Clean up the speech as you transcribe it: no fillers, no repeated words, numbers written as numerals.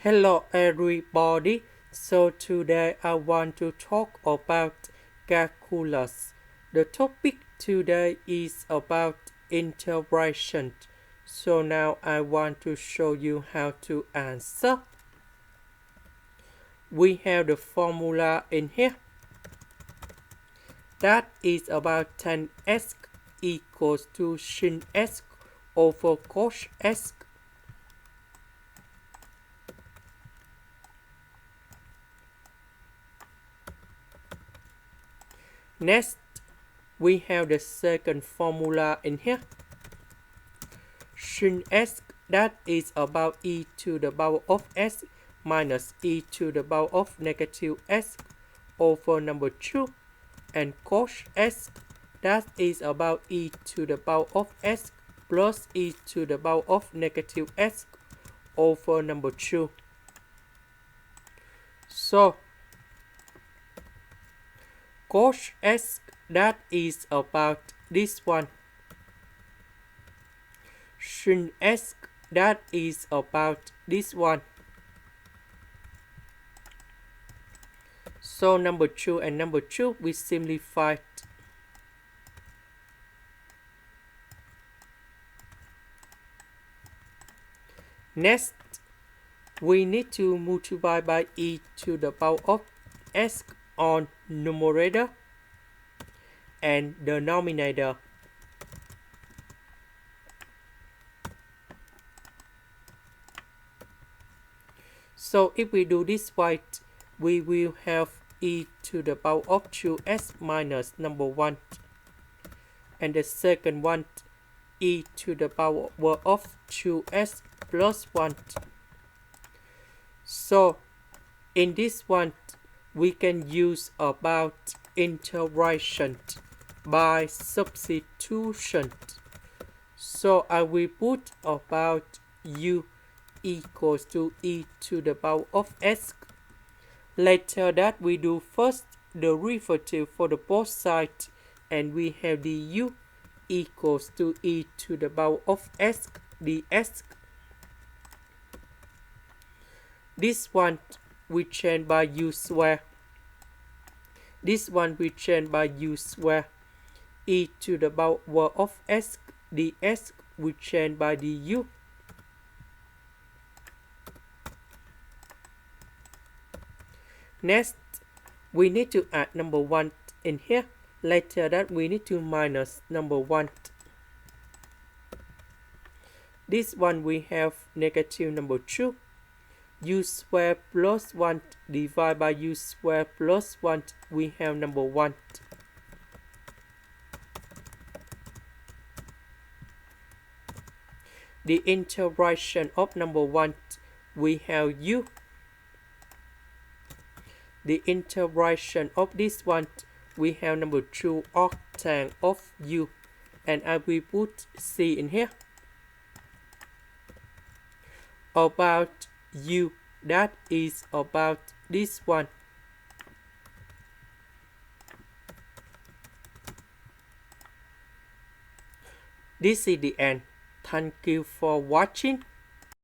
Hello everybody, so today I want to talk about calculus. The topic today is about integration. So now I want to show you how to answer. We have the formula in here. That is about tanhx equals to sin x over cos x. Next, we have the second formula in here. Sin x, that is about e to the power of s minus e to the power of negative s over number 2. And cos s, that is about e to the power of s plus e to the power of negative s over number 2. So, cos s, that is about this one. Sin s, that is about this one. So number 2 and number 2 we simplify. Next, we need to multiply by e to the power of s on numerator and denominator. So if we do this right, we will have e to the power of 2s minus number 1. And the second one, e to the power of 2s plus 1. So in this one, we can use about integration by substitution. So I will put about u equals to e to the power of s. Later that we do first the derivative for the both sides, and we have du equals to e to the power of s ds. This one we change by u square. This one we change by u square. E to the power of s ds we change by du. Next, we need to add number 1 in here. Later that we need to minus number 1. This one we have negative number 2. U square plus 1 divided by u square plus 1, we have number 1. The integration of number 1, we have u. The integration of this one, we have number 2 octane of u. And I will put c in here. About u, that is about this one. This is the end. Thank you for watching.